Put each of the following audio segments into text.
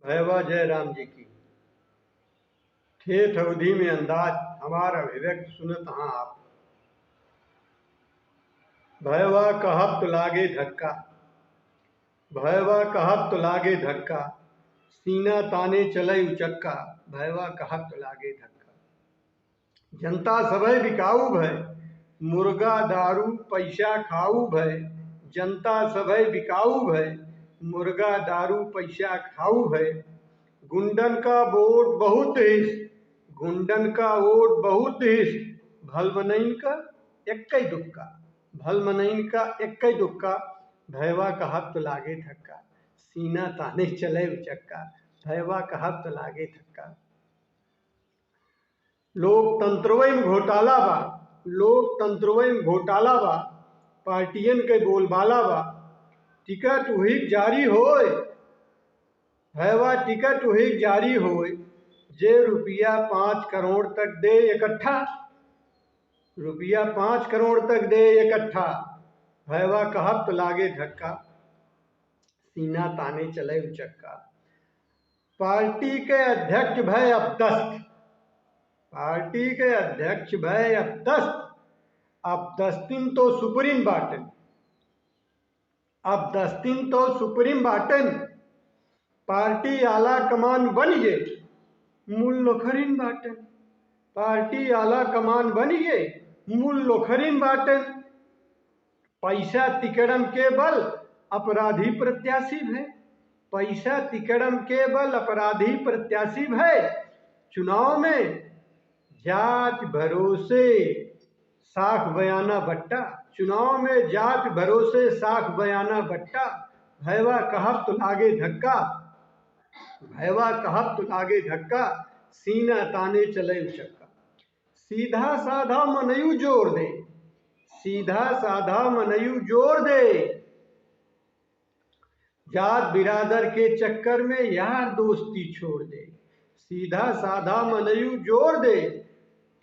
भैरवा जय राम जी की ठेठ अवधि में अंदाज हमार अभिव्यक्त सुनत हाँ आप। भैरवा कहब तो लागे धक्का, भैरवा कहब तो लागे धक्का, सीना ताने चलई उचक्का, भैरवा कहब तो लागे धक्का। जनता सभय बिकाऊ भय, मुर्गा दारू पैसा खाऊ भय, जनता सभय बिकाऊ भय, मुर्गा दारू पैसा खाऊ भय। गुंडन का वोट बहुत हिस, गुंडन का वोट बहुत हिस, भलमनइन का एक्कई दुक्का, भलमनइन का एक्कई दुक्का, भैरवा कहब तो लागे धक्का, सीना ताने चले उचक्का, भैरवा कहब तो लागे धक्का। लोकतंत्रवई में घोटाला बा, लोकतंत्रवई में घोटाला बा, पार्टियन के बोलबाला बा, टिकट वही जारी होए, भैरवा टिकट वही जारी होए, जे रुपया 5 करोड़ तक दे इकट्ठा, रुपया 5 करोड़ तक दे इकट्ठा, भैरवा कहब तो लागे धक्का, सीना ताने चले उचक्का। पार्टी के अध्यक्ष भय अबदस्त, पार्टी के अध्यक्ष भय अबदस्त, अबदस्तिन तो सुप्रीम बाटन, अबदस्तिन तो सुप्रीम बाटन, पार्टी आला कमान बन गए मूल लोखरीन बाटन, पार्टी आला कमान बन गए मूल लोखरीन बाटन। पैसा तिकड़म के बल अपराधी प्रत्याशी है, पैसा तिकड़म के बल अपराधी प्रत्याशी है। चुनाव में जात भरोसे साख बयाना बट्टा, चुनाव में जात भरोसे साख बयाना बट्टा, भैरवा कहब तो लागे धक्का, भैरवा कहब तो लागे धक्का, सीना ताने चले उचक्का। सीधा साधा मनयू जोर दे, सीधा साधा मनयू जोर दे, जात बिरादर के चक्कर में यार दोस्ती छोड़ दे, सीधा साधा मनयू जोर दे,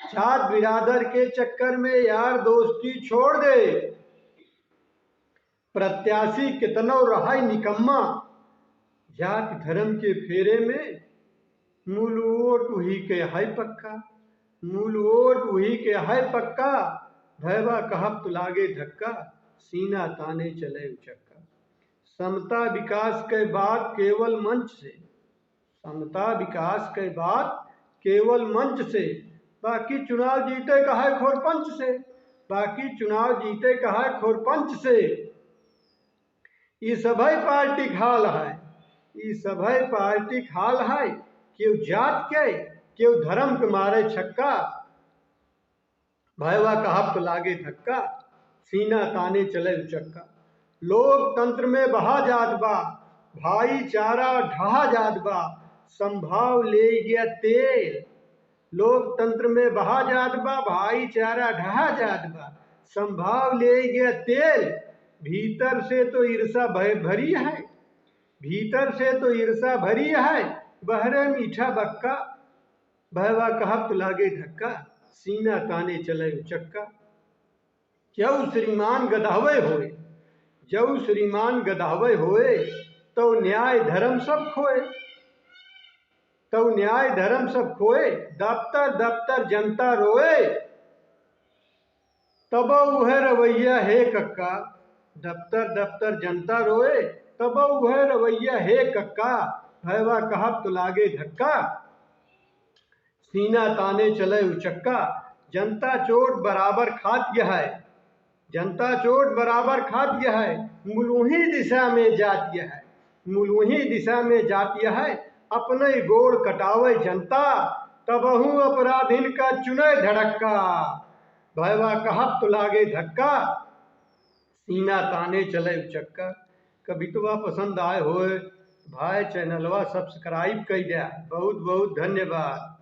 जात बिरादर के चक्कर में यार दोस्ती छोड़ दे। प्रत्याशी कितनो रहाई निकम्मा, जात धर्म के फेरे में मूल वोट वही के है पक्का, मूल वोट वही के है पक्का, भैरवा कहब तो लागे धक्का, सीना ताने चले उचक्का। समता विकास के बात केवल मंच से, समता विकास के बात केवल मंच से, बाकी चुनाव जीते का है खोरपंच से, बाकी चुनाव जीते का है खोरपंच से। ये सभई पार्टी खाल है, ये सभई पार्टी खाल है, केहू जात के केहू धर्म के मारे छक्का, भैरवा कहब तो लागे धक्का, सीना ताने चले उचक्का। लोकतंत्र में बहा जात बा, भाईचारा ढहा जात बा, संभाव ले गया तेल, लोकतंत्र में बहा जात बा, भाईचारा ढहा जात बा, संभाव ले गया तेल। भीतर से तो ईर्षा भरी है, भीतर से तो ईर्षा भरी है, बहरे मीठा बक्का, भैरवा कहब तो लागे धक्का, सीना ताने चले उचक्का। जऊ श्रीमान गदावे होए, जऊ श्रीमान गदावे होए, तो न्याय धर्म सब खोए, तो न्याय धर्म सब खोए, दफ्तर दफ्तर जनता रोए, तब वह रवैया है कक्का, दफ्तर दफ्तर जनता रोए, तब वह रवैया है कक्का, भैरवा कहब तो लागे धक्का, सीना ताने चले उचक्का। जनता चोट बराबर खाद्य है, जनता चोट बराबर खाद्य है, मुलुही दिशा में जातीय है, मुलुही दिशा में जातीय है, अपने गोड़ कटावे जनता, तबहू अपराधीन का चुने धड़क्का, भैरवा कहब तो लागे धक्का, सीना ताने चले उचक्का। कवितवा पसंद आए होए भाई चैनलवा सब्सक्राइब कर दिया, बहुत बहुत धन्यवाद।